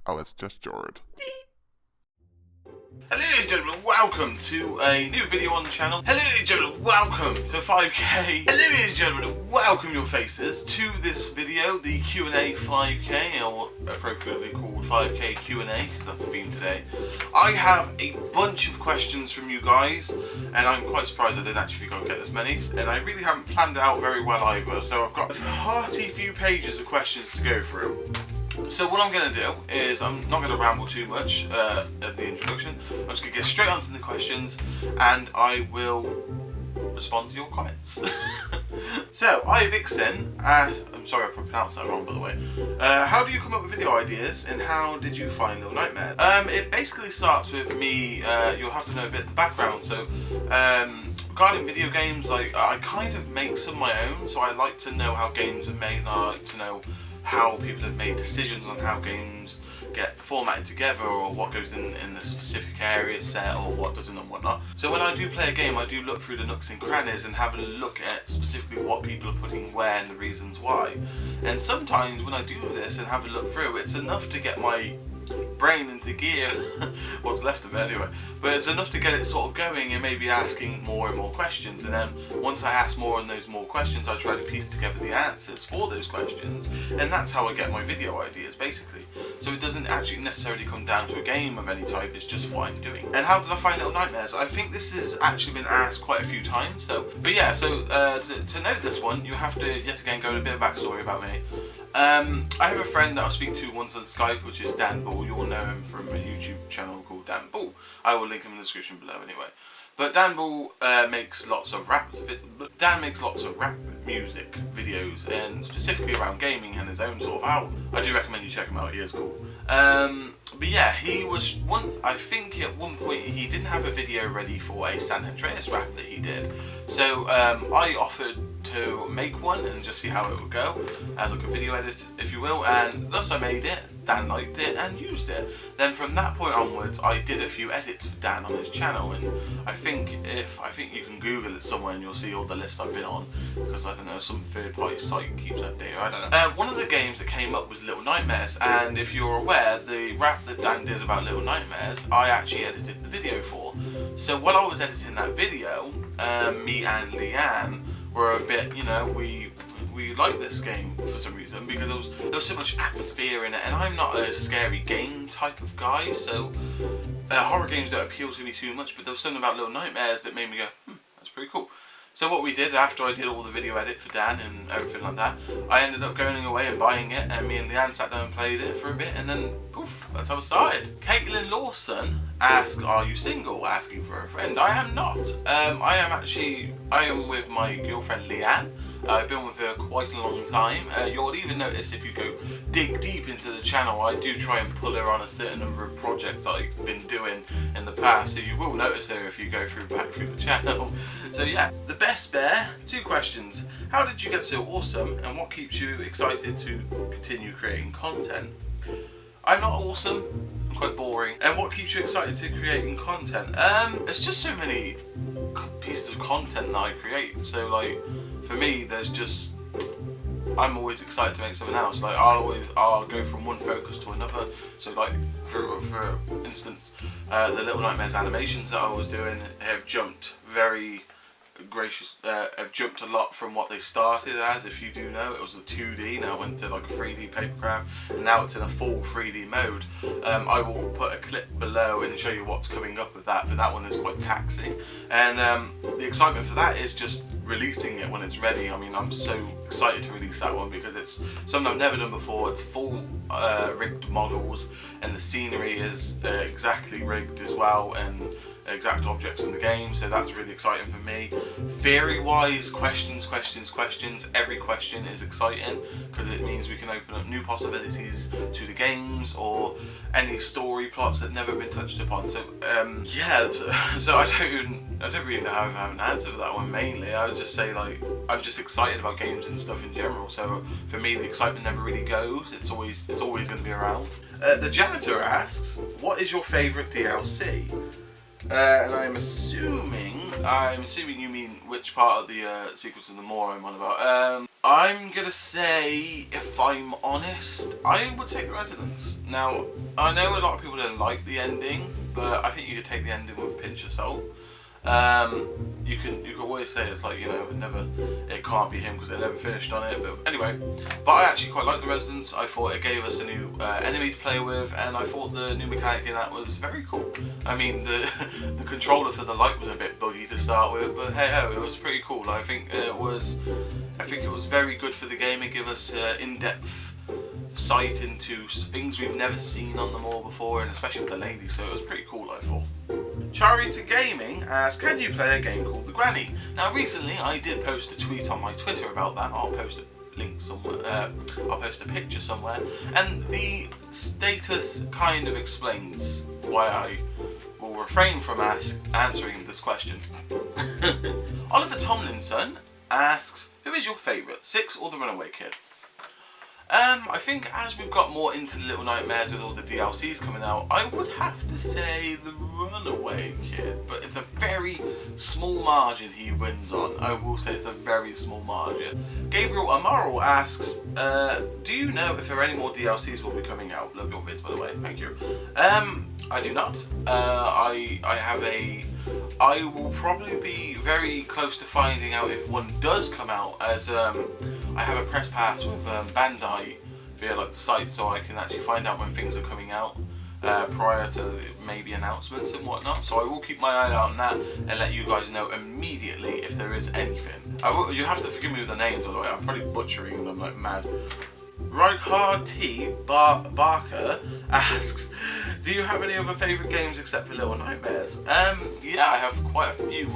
Oh, it's just Jord. Hello ladies and gentlemen, welcome to a new video on the channel. Hello ladies and gentlemen, welcome to 5k. Hello ladies and gentlemen, welcome your faces to this video, the Q&A 5k, or appropriately called 5k Q&A, because that's the theme today. I have a bunch of questions from you guys, and I'm quite surprised I didn't actually think I'd get this many, and I really haven't planned it out very well either, so I've got a hearty few pages of questions to go through. So what I'm going to do is, I'm not going to ramble too much at the introduction. I'm just going to get straight onto the questions and I will respond to your comments. So, Vixen, I'm sorry if I pronounced that wrong by the way. How do you come up with video ideas and how did you find Little Nightmares? It basically starts with me, you'll have to know a bit of the background. So, regarding video games, I kind of make some of my own, so I like to know how games are made and I like to know how people have made decisions on how games get formatted together or what goes in the specific area set or what doesn't and whatnot. So when I do play a game, I do look through the nooks and crannies and have a look at specifically what people are putting where and the reasons why. And sometimes when I do this and have a look through, it's enough to get my brain into gear, what's left of it anyway, but it's enough to get it sort of going and maybe asking more and more questions, and then once I ask more and those more questions I try to piece together the answers for those questions, and that's how I get my video ideas basically. So it doesn't actually necessarily come down to a game of any type, it's just what I'm doing. And how did I find Little Nightmares? I think this has actually been asked quite a few times, so to know this one you have to yet again go to a bit of backstory about me. I have a friend that I speak to once on Skype, which is Dan Bull. You all know him from a YouTube channel called Dan Bull. I will link him in the description below anyway. But Dan Bull makes lots of rap music videos, and specifically around gaming and his own sort of album. I do recommend you check him out, he is cool. But yeah, I think at one point he didn't have a video ready for a San Andreas rap that he did. So I offered to make one and just see how it would go, as like a video edit if you will, and thus I made it. Dan liked it and used it. Then from that point onwards I did a few edits for Dan on his channel, and I think you can Google it somewhere and you'll see all the lists I've been on, because I don't know, some third party site keeps that data, I don't know. One of the games that came up was Little Nightmares, and if you're aware, the rap that Dan did about Little Nightmares I actually edited the video for. So while I was editing that video, me and Leanne were a bit, you know, we liked this game for some reason because there was so much atmosphere in it, and I'm not a scary game type of guy, so horror games don't appeal to me too much, but there was something about Little Nightmares that made me go, that's pretty cool. So what we did after I did all the video edit for Dan and everything like that, I ended up going away and buying it, and me and Leanne sat down and played it for a bit, and then poof, that's how it started. Caitlin Lawson asked, are you single? Asking for a friend. I am not. I am with my girlfriend Leanne. I've been with her quite a long time. You'll even notice if you go dig deep into the channel, I do try and pull her on a certain number of projects that I've been doing in the past, so you will notice her if you go back through the channel. So yeah, the best bear, 2 questions. How did you get so awesome, and what keeps you excited to continue creating content? I'm not awesome, I'm quite boring. And what keeps you excited to creating content? There's just so many pieces of content that I create, so like, for me, I'm always excited to make something else. Like I'll go from one focus to another. So like for instance, the Little Nightmares animations that I was doing have jumped have jumped a lot from what they started as. If you do know, it was a 2D, now it went to like a 3D papercraft, and now it's in a full 3D mode. I will put a clip below and show you what's coming up with that, but that one is quite taxing. And the excitement for that is just releasing it when it's ready. I mean, I'm so excited to release that one because it's something I've never done before. It's full rigged models, and the scenery is exactly rigged as well, and exact objects in the game, so that's really exciting for me. Theory wise, questions. Every question is exciting because it means we can open up new possibilities to the games or any story plots that never been touched upon. So yeah, so I don't really know how I have an answer for that one. Mainly I would just say, like, I'm just excited about games and stuff in general, so for me the excitement never really goes. It's always going to be around. The janitor asks, what is your favourite DLC? And I'm assuming you mean which part of the sequel to the More I'm on about. I'm gonna say, if I'm honest, I would take The Residence. Now, I know a lot of people don't like the ending, but I think you could take the ending with a pinch of salt. You can always say it's like, you know, it can't be him because they never finished on it. But anyway, I actually quite like The Residence. I thought it gave us a new enemy to play with, and I thought the new mechanic in that was very cool. I mean, the controller for the light was a bit buggy to start with, but hey ho, it was pretty cool. I think it was very good for the game. It gave us in-depth sight into things we've never seen on the More before, and especially with the lady, so it was pretty cool, I thought. Charity Gaming asks, can you play a game called The Granny? Now recently I did post a tweet on my Twitter about that. I'll post a link somewhere, I'll post a picture somewhere, and the status kind of explains why I will refrain from answering this question. Oliver Tomlinson asks, who is your favourite, Six or the Runaway Kid? I think as we've got more into Little Nightmares with all the DLCs coming out, I would have to say the Runaway Kid, but it's a very small margin he wins on. I will say it's a very small margin. Gabriel Amaral asks, do you know if there are any more DLCs will be coming out? Love your vids, by the way, thank you. I do not. I will probably be very close to finding out if one does come out, as I have a press pass with Bandai via like the site, so I can actually find out when things are coming out prior to maybe announcements and whatnot. So I will keep my eye out on that and let you guys know immediately if there is anything. You have to forgive me with the names, by the way. I'm probably butchering them like mad. Reichard T. Barker asks, do you have any other favourite games except for Little Nightmares? Yeah, I have quite a few.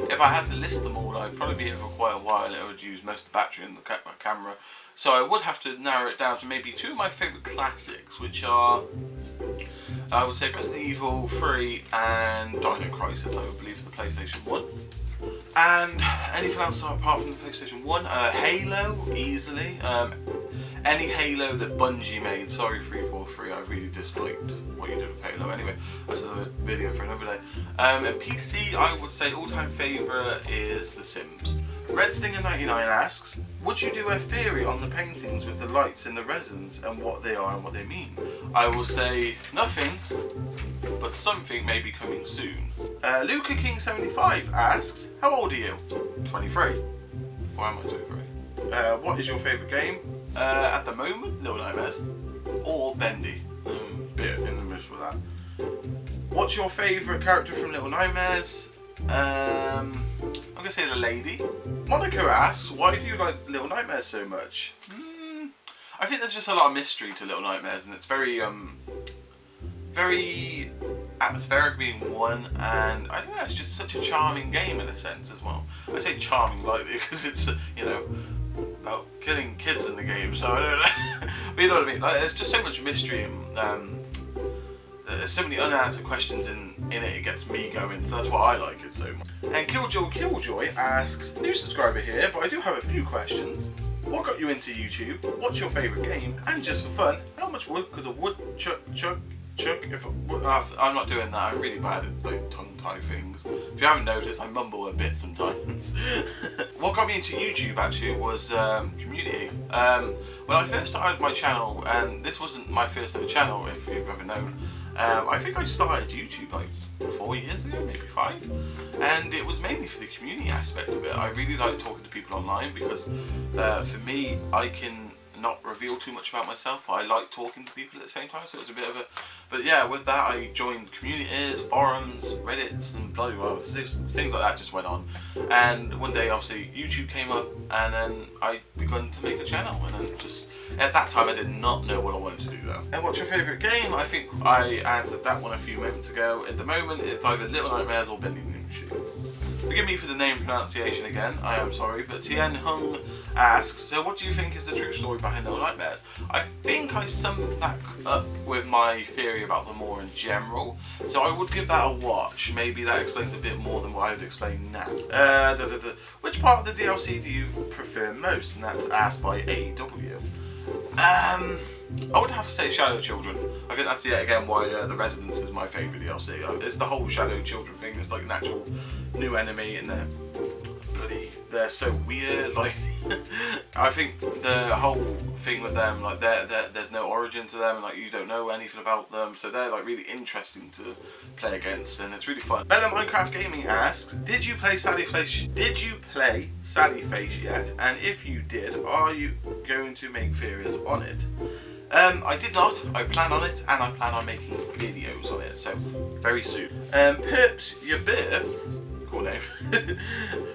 If I had to list them all, I'd probably be here for quite a while. It would use most of the battery in the camera. So I would have to narrow it down to maybe two of my favourite classics, which are, I would say, Resident Evil 3 and Dino Crisis, I would believe, for the PlayStation 1. And anything else apart from the PlayStation 1? Halo, easily. Any Halo that Bungie made. Sorry 343, I really disliked what you did with Halo. Anyway, that's another video for another day. And PC, I would say all-time favourite is The Sims. Redstinger99 asks, would you do a theory on the paintings with the lights in the resins and what they are and what they mean? I will say nothing, but something may be coming soon. Luca King 75 asks, how old are you? 23. Why am I 23? What is your favourite game? At the moment, Little Nightmares or Bendy. Bit in the middle with that. What's your favourite character from Little Nightmares? I'm gonna say the lady. Monica asks, why do you like Little Nightmares so much? I think there's just a lot of mystery to Little Nightmares, and it's very atmospheric being one, and I don't know, it's just such a charming game in a sense as well. I say charming lightly because it's, you know, about killing kids in the game, so I don't know. But you know what I mean, like, there's just so much mystery and there's so many unanswered questions in it gets me going, so that's why I like it so much. And Killjoy asks, new subscriber here, but I do have a few questions. What got you into YouTube? What's your favourite game? And just for fun, how much wood could a woodchuck if I'm not doing that, I'm really bad at like tongue-tie things. If you haven't noticed, I mumble a bit sometimes. What got me into YouTube actually was community. When I first started my channel, and this wasn't my first ever channel if you've ever known, I think I started YouTube like 4 years ago, maybe 5, and it was mainly for the community aspect of it. I really like talking to people online because for me, I can not reveal too much about myself, but I like talking to people at the same time, so it was a bit of a, but yeah, with that I joined communities, forums, Reddits, and bloody well, things like that just went on, and one day obviously YouTube came up, and then I begun to make a channel, and then just, at that time I did not know what I wanted to do though. And what's your favourite game? I think I answered that one a few moments ago. At the moment it's either Little Nightmares or Bendy Shoot. Forgive me for the name pronunciation again, I am sorry, but Tien Hung asks, so what do you think is the true story behind Little Nightmares? I think I summed that up with my theory about the More in general, so I would give that a watch. Maybe that explains a bit more than what I would explain now. Which part of the DLC do you prefer most? And that's asked by AEW. I would have to say Shadow Children. I think that's yet again why The Residence is my favourite DLC. It's the whole Shadow Children thing. It's like an actual new enemy, and they're so weird. Like, I think the whole thing with them, like there's no origin to them, and like you don't know anything about them, so they're like really interesting to play against, and it's really fun. Bella Minecraft Gaming asks, did you play Sally Face yet? And if you did, are you going to make theories on it? I did not. I plan on it, and I plan on making videos on it, so very soon. Perps your burps, cool name.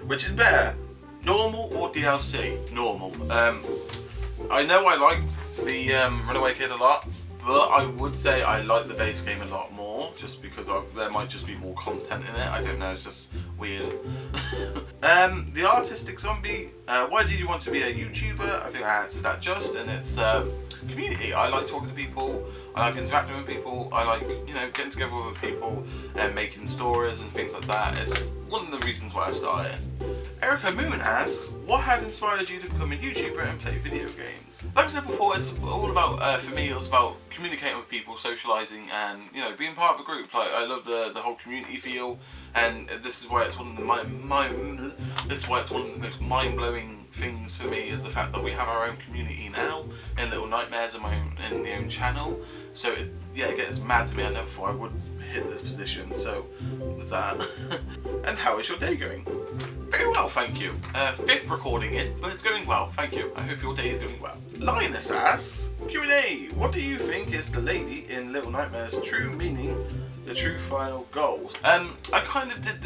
Which is better, normal or DLC? Normal. I know I like the Runaway Kid a lot, but I would say I like the base game a lot more, just because there might just be more content in it. I don't know, it's just weird. The Artistic Zombie, why did you want to be a YouTuber? I think I answered that just, and it's community. I like talking to people, I like interacting with people, I like, you know, getting together with people and making stories and things like that. It's one of the reasons why I started. Erica Moon asks, what had inspired you to become a YouTuber and play video games? Like I said before, it's all about, for me, it was about communicating with people, socialising, and, you know, being part of a group. Like, I love the whole community feel, and this is why it's one of the most mind-blowing things for me, is the fact that we have our own community now in Little Nightmares and in the own channel. So it gets mad to me. I never thought I would hit this position. So there's that. And how is your day going? Very well, thank you. Fifth recording it, but it's going well, thank you. I hope your day is going well. Linus asks, Q&A, what do you think is the lady in Little Nightmares' true meaning, the true final goals? I kind of did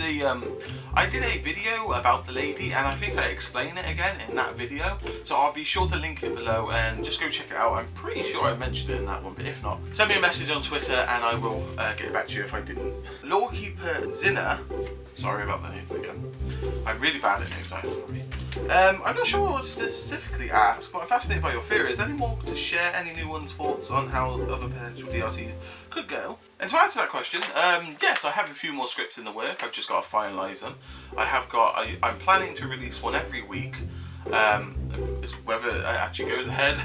I did a video about the lady, and I think I explain it again in that video, so I'll be sure to link it below and just go check it out. I'm pretty sure I mentioned it in that one, but if not, send me a message on Twitter and I will get back to you if I didn't. Lawkeeper Zinner, sorry about the names again. I'm really bad at names, I'm sorry. I'm not sure what specifically asked, but I'm fascinated by your theories. Any more to share? Any new ones, thoughts on how other potential DLCs could go? And to answer that question, yes, I have a few more scripts in the work. I've just got to finalise them. I'm planning to release one every week. Whether it actually goes ahead,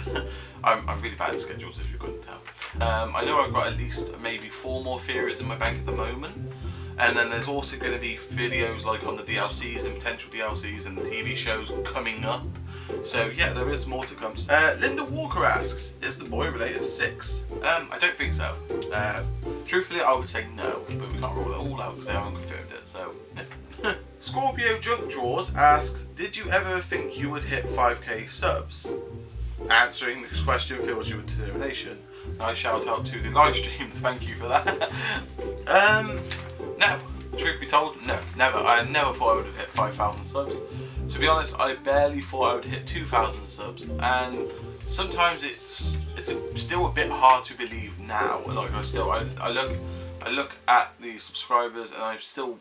I'm really bad at schedules, if you couldn't tell. I know I've got at least maybe 4 more theories in my bank at the moment. And then there's also going to be videos like on the DLCs and potential DLCs and the TV shows coming up. So yeah, there is more to come. Linda Walker asks, is the boy related to Six? I don't think so. Truthfully, I would say no, but we can't rule it all out because they haven't confirmed it, so yeah. Scorpio Junk Jaws asks, did you ever think you would hit 5k subs? Answering this question fills you with determination. Nice shout out to the live streams, thank you for that. No, truth be told, no, never. I never thought I would have hit 5,000 subs. To be honest, I barely thought I would hit 2,000 subs, and sometimes it's still a bit hard to believe now. Like I look at the subscribers, and I'm still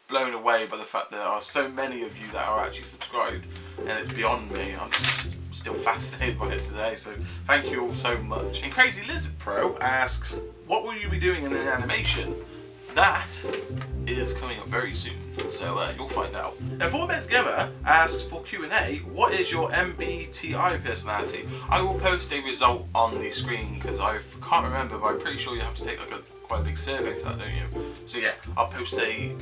blown away by the fact that there are so many of you that are actually subscribed, and it's beyond me. I'm just still fascinated by it today, so thank you all so much. And Crazy Lizard Pro asks, what will you be doing in an animation? That is coming up very soon, so you'll find out. And Formez Gamer asks for Q&A, what is your MBTI personality? I will post a result on the screen because I can't remember, but I'm pretty sure you have to take like quite a big survey for that, don't you? So yeah, I'll post a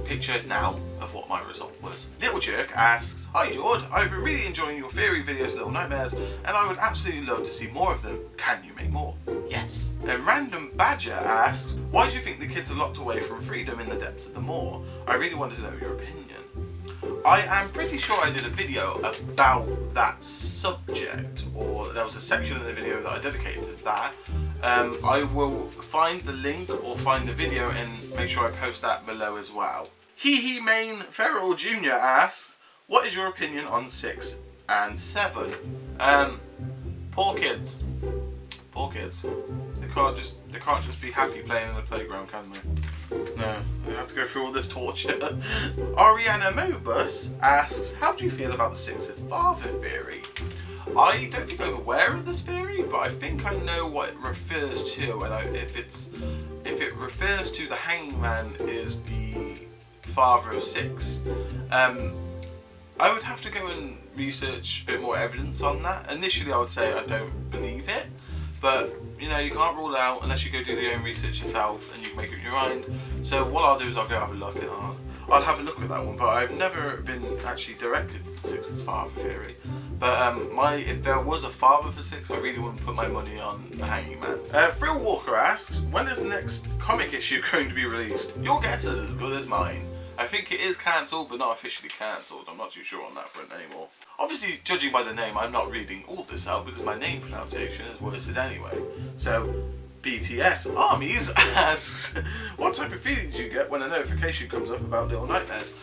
picture now of what my result was. Little Jerk asks, hi Jord, I've been really enjoying your theory videos, Little Nightmares, and I would absolutely love to see more of them. Can you make more? Yes. And Random Badger asks, why do you think the kids are locked away from freedom in the depths of the moor? I really wanted to know your opinion. I am pretty sure I did a video about that subject, or there was a section in the video that I dedicated to that. I will find the link or find the video and make sure I post that below as well. Hee Main Ferrell Jr. asks, what is your opinion on 6 and 7? Poor kids. Poor kids. They can't just be happy playing in the playground, can they? No, they have to go through all this torture. Ariana Mobus asks, how do you feel about the Six's father theory? I don't think I'm aware of this theory, but I think I know what it refers to, and if it refers to the hangman is the father of Six, I would have to go and research a bit more evidence on that. Initially I would say I don't believe it, but you know, you can't rule it out unless you go do your own research yourself and you can make up your mind. So what I'll do is I'll go have a look, and I'll have a look at that one, but I've never been actually directed to 6's father theory. But if there was a father for 6, I really wouldn't put my money on the Hanging Man. Phil Walker asks, when is the next comic issue going to be released? Your guess is as good as mine. I think it is cancelled, but not officially cancelled. I'm not too sure on that front anymore. Obviously, judging by the name, I'm not reading all this out because my name pronunciation is worse as anyway. So, BTS Armies asks, what type of feelings do you get when a notification comes up about Little Nightmares?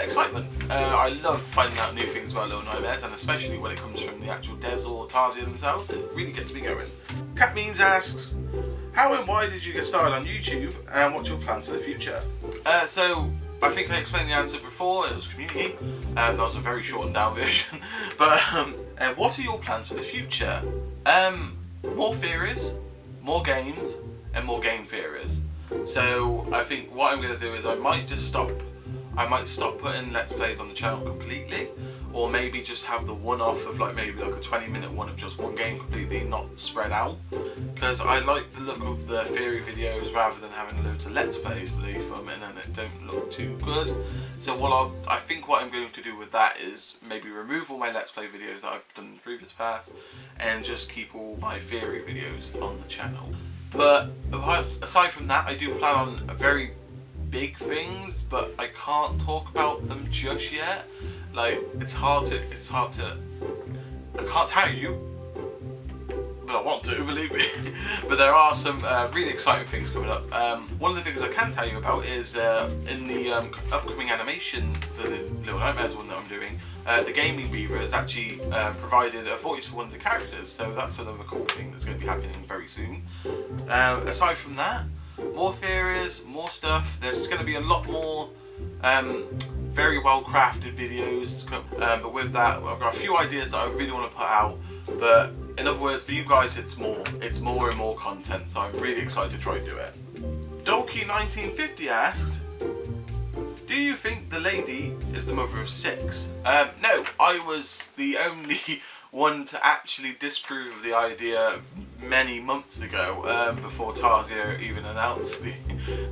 Excitement. I love finding out new things about Little Nightmares, and especially when it comes from the actual devs or Tarzia themselves, it really gets me going. Cat Means asks, how and why did you get started on YouTube, and what's your plans for the future? So, I think I explained the answer before. It was community. That was a very shortened down version. But what are your plans for the future? More theories, more games, and more game theories. So I think what I'm going to do is I might stop putting Let's Plays on the channel completely, or maybe just have the one-off of maybe a 20-minute one of just one game completely, not spread out. Because I like the look of the theory videos rather than having loads of Let's Plays, believe them, and then it don't look too good. So I think what I'm going to do with that is maybe remove all my Let's Play videos that I've done in the previous past, and just keep all my theory videos on the channel. But aside from that, I do plan on very big things, but I can't talk about them just yet. It's hard to, I can't tell you, but I want to, believe me. But there are some really exciting things coming up. One of the things I can tell you about is in the upcoming animation for the Little Nightmares one that I'm doing, the Gaming Beaver has actually provided a voice for one of the characters, so that's another cool thing that's going to be happening very soon. Aside from that, more theories, more stuff. There's going to be a lot more very well crafted videos to come, but with that I've got a few ideas that I really want to put out, but in other words, for you guys it's more and more content, so I'm really excited to try and do it. Doki1950 asked, do you think the lady is the mother of 6? No, I was the only one to actually disprove the idea many months ago, before Tarzia even announced the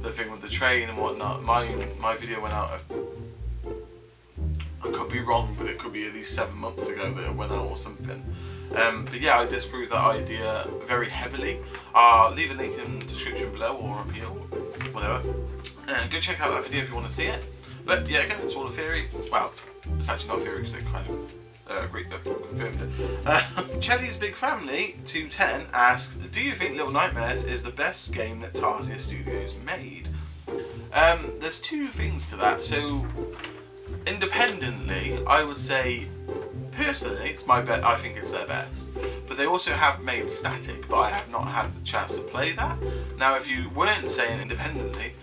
thing with the train and whatnot. My video went out, I could be wrong, but it could be at least 7 months ago that it went out or something. But yeah, I disproved that idea very heavily. I'll leave a link in the description below, or up here, or whatever. And go check out that video if you want to see it. But yeah, again, it's all a theory. Well, it's actually not a theory because they kind of confirmed it. Chelly's Big Family 210 asks, do you think Little Nightmares is the best game that Tarzia Studios made? There's two things to that. So independently, I would say personally it's my bet. I think it's their best. But they also have made Static, but I have not had the chance to play that. Now, if you weren't saying independently,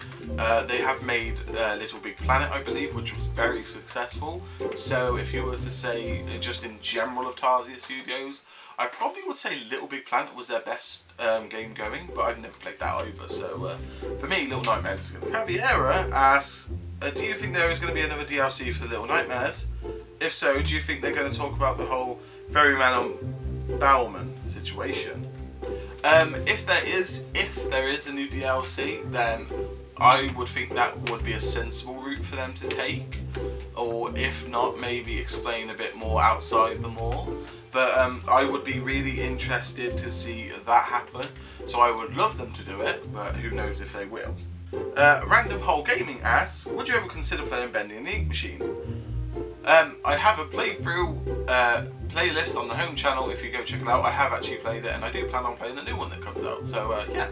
they have made Little Big Planet, I believe, which was very successful. So if you were to say just in general of Tarzia Studios, I probably would say Little Big Planet was their best game going, but I've never played that either. So for me, Little Nightmares is going to be. Javiera asks, do you think there is going to be another DLC for the Little Nightmares? If so, do you think they're going to talk about the whole Ferryman on Bowman situation? If there is a new DLC, then I would think that would be a sensible route for them to take, or if not, maybe explain a bit more outside the mall. But I would be really interested to see that happen, so I would love them to do it, but who knows if they will. Random Hole Gaming asks, would you ever consider playing Bendy and the Ink Machine? I have a playthrough playlist on the home channel. If you go check it out, I have actually played it, and I do plan on playing the new one that comes out, so yeah.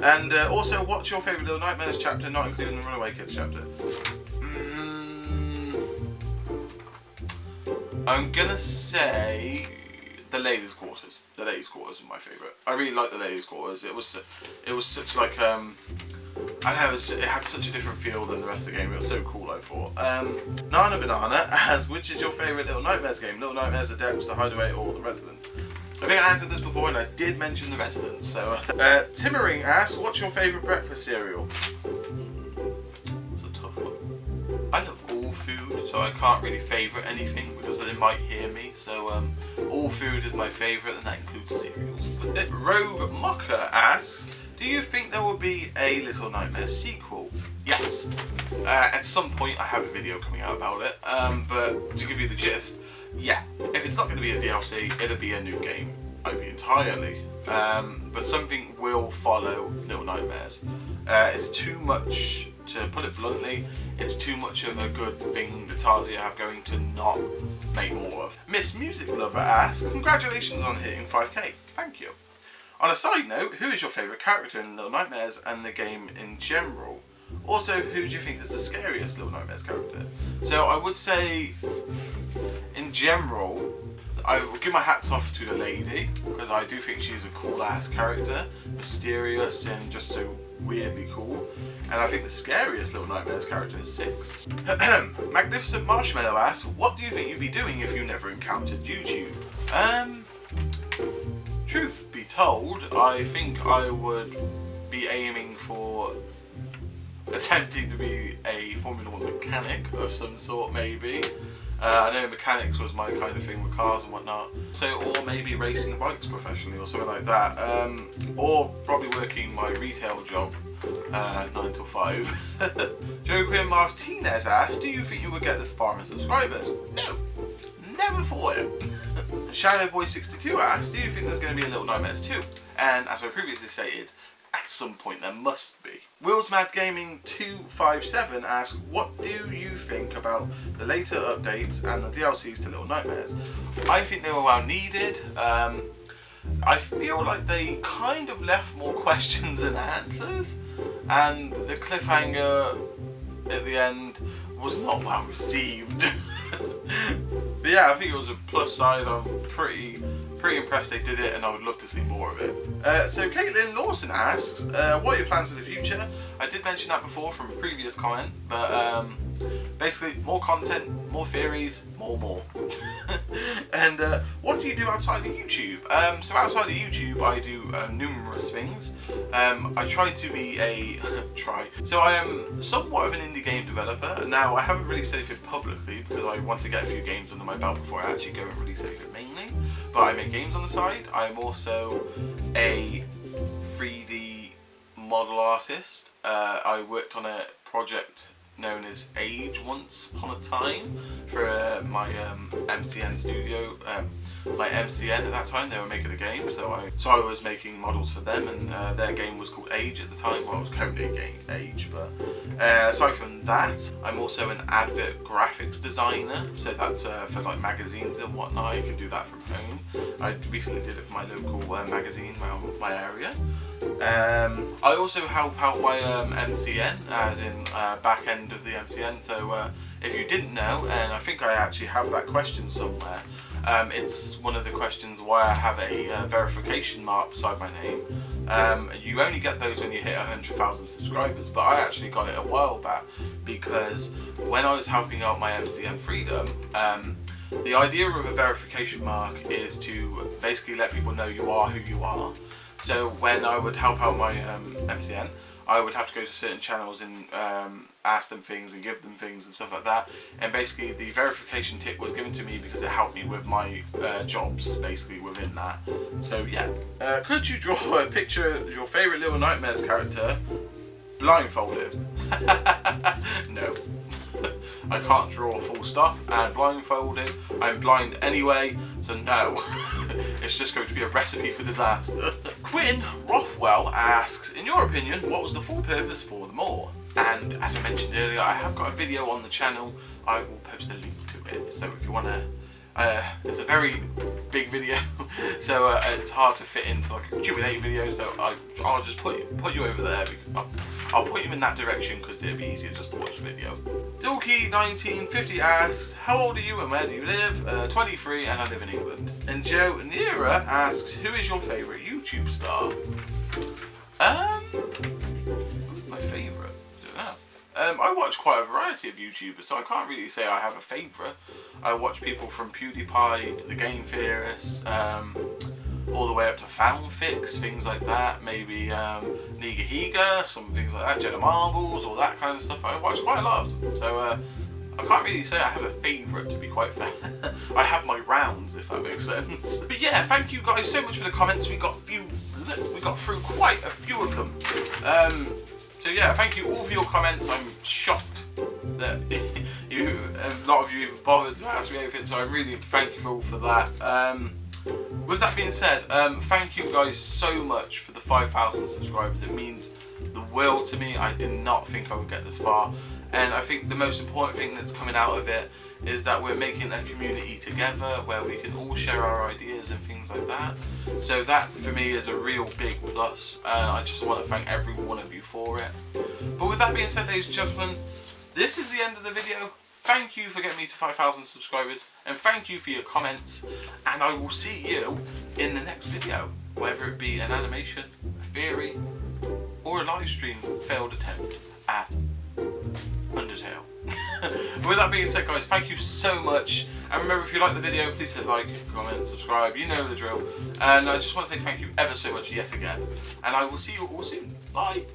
And also, what's your favourite Little Nightmares chapter, not including the Runaway Kids chapter? I'm gonna say the ladies' quarters. The ladies' quarters are my favourite. I really like the ladies' quarters. It was such like I know it had such a different feel than the rest of the game. It was so cool, I thought. Nana Banana asks, which is your favourite Little Nightmares game? Little Nightmares, The Depths, The Hideaway, or The Residence? I think I answered this before, and I did mention The Residence. So, Timmering asks, what's your favourite breakfast cereal? That's a tough one. I love all food, so I can't really favourite anything because they might hear me. So, all food is my favourite, and that includes cereals. Rogue Mocker asks, do you think there will be a Little Nightmares sequel? Yes. At some point I have a video coming out about it, but to give you the gist, yeah, if it's not going to be a DLC, it'll be a new game, maybe entirely. But something will follow Little Nightmares. It's too much, to put it bluntly, it's too much of a good thing that Tarzia have going to not make more of. Miss Music Lover asks, congratulations on hitting 5k. Thank you. On a side note, who is your favourite character in Little Nightmares and the game in general? Also, who do you think is the scariest Little Nightmares character? So I would say, in general, I will give my hats off to the lady, because I do think she's a cool ass character, mysterious and just so weirdly cool. And I think the scariest Little Nightmares character is 6. Magnificent Marshmallow asks, what do you think you'd be doing if you never encountered YouTube? Truth be told, I think I would be aiming for attempting to be a Formula 1 mechanic of some sort, maybe. I know mechanics was my kind of thing with cars and whatnot. So, or maybe racing bikes professionally or something like that. Or probably working my retail job, 9 till 5. Joe Quinn Martinez asks, do you think you would get the Sparman subscribers? No, never thought it. Shadowboy62 asks, do you think there's going to be a Little Nightmares 2? And as I previously stated, at some point there must be. Will's Mad Gaming 257 asks, what do you think about the later updates and the DLCs to Little Nightmares? I think they were well needed. I feel like they kind of left more questions than answers, and the cliffhanger at the end was not well received. But yeah, I think it was a plus side. I'm pretty impressed they did it, and I would love to see more of it. So Caitlin Lawson asks, what are your plans for the future? I did mention that before from a previous comment, but basically more content, more theories, more. And what do you do outside of YouTube? So outside of YouTube I do numerous things. I try to be so I am somewhat of an indie game developer. Now I haven't released anything publicly because I want to get a few games under my belt before I actually go and release anything mainly, but I make games on the side. I'm also a 3D model artist. I worked on a project known as Age once upon a time for my MCN studio. My MCN at that time, they were making a game, so I was making models for them, and their game was called Age at the time. Well, it was currently Age, but aside from that, I'm also an advert graphics designer, so that's for like magazines and whatnot. You can do that from home. I recently did it for my local magazine around my area. I also help out my MCN, as in back end of the MCN, so if you didn't know, and I think I actually have that question somewhere, it's one of the questions why I have a verification mark beside my name. You only get those when you hit 100,000 subscribers, but I actually got it a while back because when I was helping out my MCN Freedom, the idea of a verification mark is to basically let people know you are who you are. So when I would help out my MCN, I would have to go to certain channels and ask them things and give them things and stuff like that. And basically the verification tick was given to me because it helped me with my jobs basically within that. So yeah. Could you draw a picture of your favourite Little Nightmares character blindfolded? No. I can't draw full stop, and blindfolded, I'm blind anyway, so no. It's just going to be a recipe for disaster. Quinn Rothwell asks, in your opinion, what was the full purpose for them all? And as I mentioned earlier, I have got a video on the channel. I will post a link to it, so if you want to, it's a very big video, so it's hard to fit into like a Q&A video, so I'll just put you over there. I'll put you in that direction because it'll be easier just to watch the video. Dilkey1950 asks, how old are you and where do you live? 23 and I live in England. And Joe Nira asks, who is your favourite YouTube star? Who's my favourite? I don't know. I watch quite a variety of YouTubers, so I can't really say I have a favourite. I watch people from PewDiePie to the Game Theorists, all the way up to Fanfix, things like that, maybe Niga Higa, some things like that, Jenna Marbles, all that kind of stuff. I watch quite a lot of them, so I can't really say I have a favourite, to be quite fair. I have my rounds, if that makes sense. But yeah, thank you guys so much for the comments. We got through quite a few of them. So yeah, thank you all for your comments. I'm shocked that a lot of you even bothered to ask me anything, so I really thank you all for that. With that being said, thank you guys so much for the 5,000 subscribers. It means the world to me. I did not think I would get this far, and I think the most important thing that's coming out of it is that we're making a community together where we can all share our ideas and things like that. So that for me is a real big plus, and I just want to thank every one of you for it. But with that being said, ladies and gentlemen, this is the end of the video. Thank you for getting me to 5,000 subscribers, and thank you for your comments, and I will see you in the next video, whether it be an animation, a theory, or a live stream failed attempt at Undertale. With that being said, guys, thank you so much, and remember, if you like the video, please hit like, comment, subscribe, you know the drill, and I just want to say thank you ever so much yet again, and I will see you all soon. Bye!